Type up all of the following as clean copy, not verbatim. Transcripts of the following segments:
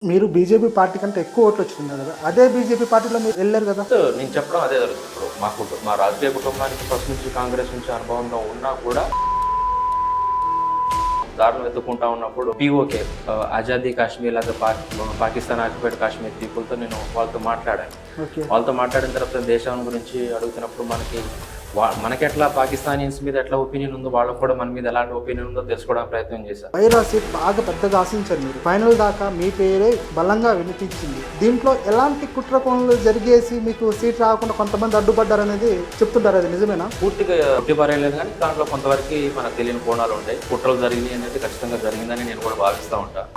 మీరు BJP party కంటే ఎక్కువ ఓట్లు వచ్చినాయి కదా, అదే బీజేపీ పార్టీలో మీరు వెళ్ళారు కదా. నేను చెప్పడం అదే జరుగుతుంది. ఇప్పుడు మా రాజకీయ కుటుంబానికి ఫస్ట్ నుంచి కాంగ్రెస్ నుంచి అనుభవంలో ఉన్నా కూడా దారులు వెతుక్కుంటా ఉన్నప్పుడు పీఓకే ఆజాదీ కాశ్మీర్ లేదా పాకిస్తాన్ ఆక్యుపైడ్ కాశ్మీర్ పీపుల్తో నేను వాళ్ళతో మాట్లాడాను. వాళ్ళతో మాట్లాడిన తర్వాత దేశం గురించి అడుగుతున్నప్పుడు మనకి ఎట్లా పాకిస్తానియన్స్ మీద ఎట్లా ఒపీనియన్ ఉందో వాళ్ళకి కూడా మన మీద ఎలాంటి ఒపీనియన్ ఉందో తెలుసుకోవడానికి ప్రయత్నం చేశారు. వైరా సీట్ బాగా పెద్దగా ఆశించారు మీరు, ఫైనల్ దాకా మీ పేరే బలంగా వినిపించింది. దీంట్లో ఎలాంటి కుట్ర కోణాలు జరిగేసి మీకు సీట్ రాకుండా కొంతమంది అడ్డుపడ్డారు అనేది చెప్తుంటారు, అది నిజమేనా? పూర్తిగా ఒట్టిపారేయలేదు, కానీ దాంట్లో కొంతవరకు మనకు తెలియని కోణాలు ఉంటాయి. కుట్రలు జరిగినాయి అనేది ఖచ్చితంగా జరిగిందని నేను కూడా భావిస్తూ ఉంటాను.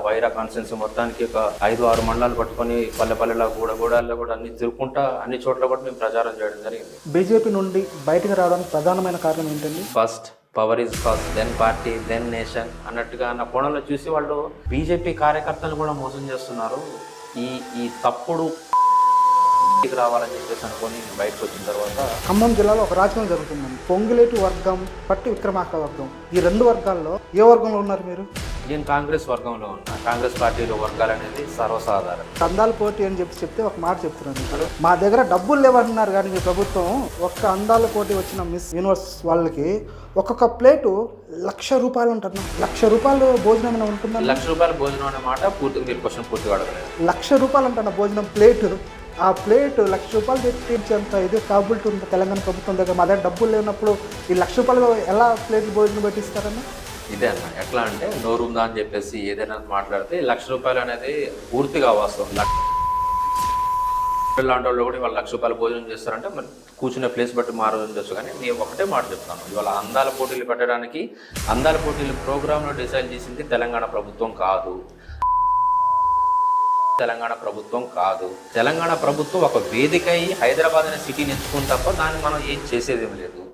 వైరా కాన్స్టిట్యున్సీ మొత్తానికి ఒక 5-6 మండలాలు పట్టుకొని పల్లెల్లో గూడల్లో కూడా అన్ని తిరుగుకుంటా అన్ని చోట్ల కూడా మేము ప్రచారం చేయడం జరిగింది. బీజేపీ నుండి బయటకు రావడానికి ప్రధానమైన కారణం ఏంటండి? First power is first, then party, then nation అన్నట్టుగా నా కోణంలో చూసి వాళ్ళు బీజేపీ కార్యకర్తలు కూడా మోసం చేస్తున్నారు. ఈ తప్పుడు రావాలని చెప్పేసి అనుకొని బయటకు వచ్చిన తర్వాత ఖమ్మం జిల్లాలో ఒక రాజకీయం జరుగుతుందండి. పొంగులేటి వర్గం, పట్టి విక్రమార్క వర్గం, ఈ 2 వర్గాల్లో ఏ వర్గంలో ఉన్నారు మీరు? నేను కాంగ్రెస్ వర్గంలో ఉన్నా. కాంగ్రెస్ పార్టీలో వర్గాలు అనేది సర్వసాధారణం. అందాల పోటీ అని చెప్తే ఒక మాట చెప్తున్నాను ఇప్పుడు. మా దగ్గర డబ్బులు లేవంటున్నారు, కానీ మీ ప్రభుత్వం ఒక్క అందాల పోటీ వచ్చిన మిస్ యూనివర్స్ వాళ్ళకి ఒక్కొక్క ప్లేటు ₹1,00,000 ఉంటుంది. ₹1,00,000 భోజనం ఏమైనా ఉంటుందా? ₹1,00,000 భోజనం అనే మాట పూర్తిగా మీరు క్వశ్చన్ పూర్తిగా అడగలేదు. ₹1,00,000 అంటున్న భోజనం ప్లేటు, ఆ ప్లేట్ ₹1,00,000 తెప్పించేంత ఇది కాబుల్టీ ఉంది తెలంగాణ ప్రభుత్వం దగ్గర. మా దగ్గర డబ్బులు లేనప్పుడు ఈ ₹1,00,000 ఎలా ప్లేట్ భోజనం పెట్టిస్తారన్న? ఇదే అన్న, ఎట్లా అంటే నోరు ఉందా అని చెప్పేసి ఏదైనా మాట్లాడితే ₹1,00,000 అనేది పూర్తిగా వాస్తవం. లాంటి వాళ్ళు కూడా ఇవాళ ₹1,00,000 భోజనం చేస్తారంటే మరి కూర్చునే ప్లేస్ బట్టి మారవచ్చు. కానీ నేను ఒకటే మాట చెప్తాను, ఇవాళ అందాల పోటీలు పెట్టడానికి అందాల పోటీలు ప్రోగ్రాంలో డిసైడ్ చేసింది తెలంగాణ ప్రభుత్వం కాదు. తెలంగాణ ప్రభుత్వం ఒక వేదిక అయి హైదరాబాద్ అనే సిటీని ఎంచుకుని తప్ప దాన్ని మనం ఏం చేసేదేం లేదు.